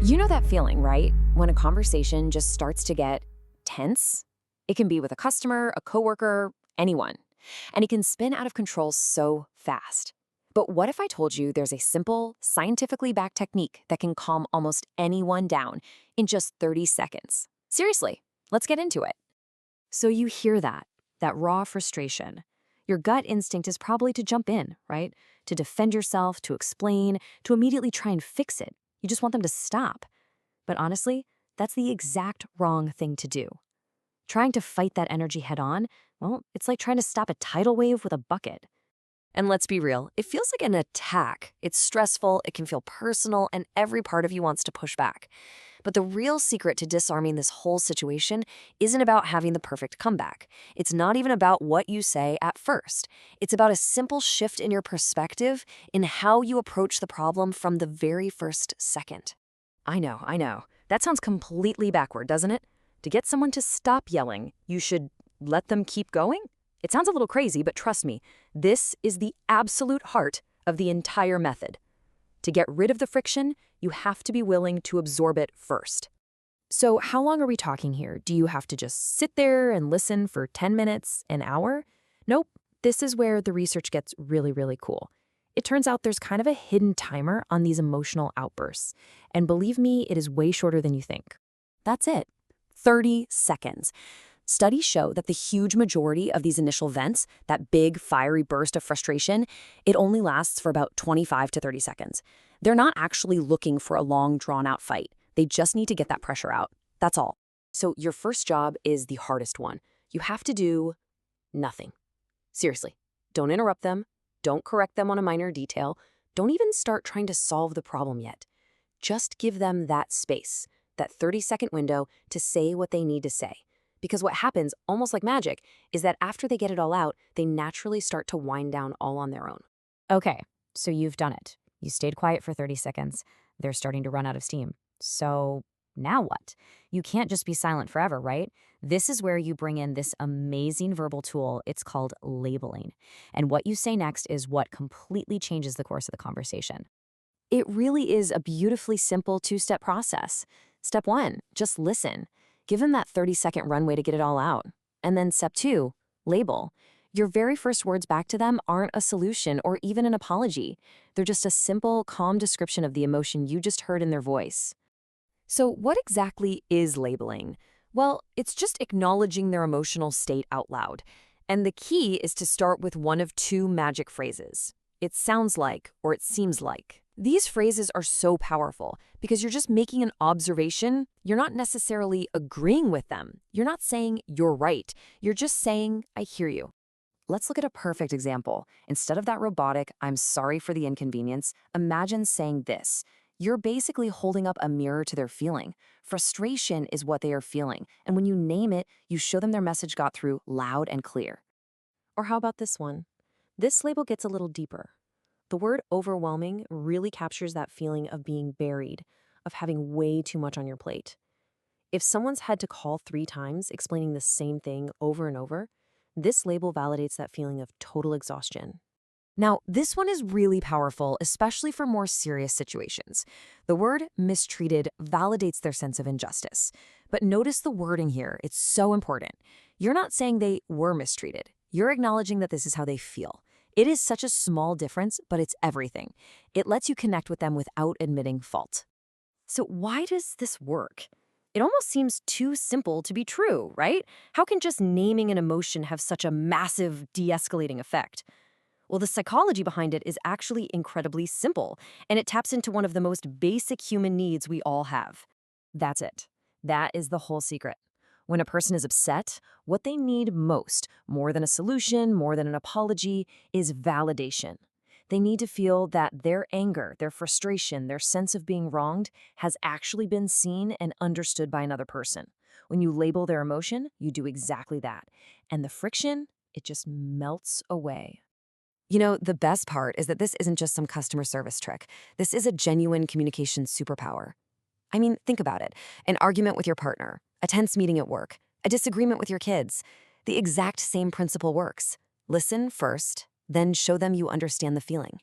You know that feeling, right? When a conversation just starts to get tense? It can be with a customer, a coworker, anyone. And it can spin out of control so fast. But what if I told you there's a simple, scientifically backed technique that can calm almost anyone down in just 30 seconds? Seriously, let's get into it. So you hear that raw frustration. Your gut instinct is probably to jump in, right? To defend yourself, to explain, to immediately try and fix it. You just want them to stop. But honestly, that's the exact wrong thing to do. Trying to fight that energy head on, well, it's like trying to stop a tidal wave with a bucket. And let's be real, it feels like an attack. It's stressful, it can feel personal, and every part of you wants to push back. But the real secret to disarming this whole situation isn't about having the perfect comeback. It's not even about what you say at first. It's about a simple shift in your perspective in how you approach the problem from the very first second. I know. That sounds completely backward, doesn't it? To get someone to stop yelling, you should let them keep going? It sounds a little crazy, but trust me, this is the absolute heart of the entire method. To get rid of the friction, you have to be willing to absorb it first. So how long are we talking here? Do you have to just sit there and listen for 10 minutes, an hour? Nope, this is where the research gets really, really cool. It turns out there's kind of a hidden timer on these emotional outbursts. And believe me, it is way shorter than you think. That's it. 30 seconds. Studies show that the huge majority of these initial vents, that big, fiery burst of frustration, it only lasts for about 25 to 30 seconds. They're not actually looking for a long, drawn-out fight. They just need to get that pressure out. That's all. So your first job is the hardest one. You have to do nothing. Seriously, don't interrupt them. Don't correct them on a minor detail. Don't even start trying to solve the problem yet. Just give them that space, that 30-second window to say what they need to say. Because what happens, almost like magic, is that after they get it all out, they naturally start to wind down all on their own. Okay, so you've done it. You stayed quiet for 30 seconds. They're starting to run out of steam. So now what? You can't just be silent forever, right? This is where you bring in this amazing verbal tool. It's called labeling. And what you say next is what completely changes the course of the conversation. It really is a beautifully simple two-step process. Step 1, just listen. Give them that 30-second runway to get it all out. And then step 2, label. Your very first words back to them aren't a solution or even an apology. They're just a simple, calm description of the emotion you just heard in their voice. So what exactly is labeling? Well, it's just acknowledging their emotional state out loud. And the key is to start with one of two magic phrases. It sounds like, or it seems like. These phrases are so powerful because you're just making an observation. You're not necessarily agreeing with them. You're not saying you're right. You're just saying, I hear you. Let's look at a perfect example. Instead of that robotic, I'm sorry for the inconvenience, imagine saying this. You're basically holding up a mirror to their feeling. Frustration is what they are feeling. And when you name it, you show them their message got through loud and clear. Or how about this one? This label gets a little deeper. The word overwhelming really captures that feeling of being buried, of having way too much on your plate. If someone's had to call 3 times explaining the same thing over and over, this label validates that feeling of total exhaustion. Now, this one is really powerful, especially for more serious situations. The word mistreated validates their sense of injustice. But notice the wording here. It's so important. You're not saying they were mistreated. You're acknowledging that this is how they feel. It is such a small difference, but it's everything. It lets you connect with them without admitting fault. So why does this work? It almost seems too simple to be true, right? How can just naming an emotion have such a massive de-escalating effect? Well, the psychology behind it is actually incredibly simple, and it taps into one of the most basic human needs we all have. That's it. That is the whole secret. When a person is upset, what they need most, more than a solution, more than an apology, is validation. They need to feel that their anger, their frustration, their sense of being wronged has actually been seen and understood by another person. When you label their emotion, you do exactly that. And the friction, it just melts away. You know, the best part is that this isn't just some customer service trick. This is a genuine communication superpower. I mean, think about it. An argument with your partner, a tense meeting at work, a disagreement with your kids. The exact same principle works. Listen first, then show them you understand the feeling.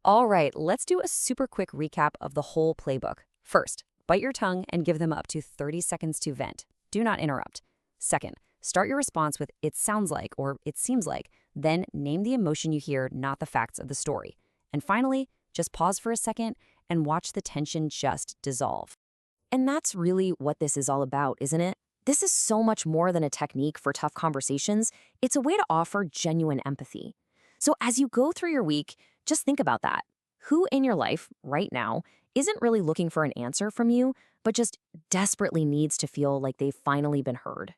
All right, let's do a super quick recap of the whole playbook. First, Bite your tongue and give them up to 30 seconds to vent. Do not interrupt. Second, start your response with "it sounds like" or "it seems like." Then name the emotion you hear, not the facts of the story. And finally, just pause for a second and watch the tension just dissolve. And that's really what this is all about, isn't it? This is so much more than a technique for tough conversations. It's a way to offer genuine empathy. So as you go through your week, just think about that. Who in your life right now isn't really looking for an answer from you, but just desperately needs to feel like they've finally been heard?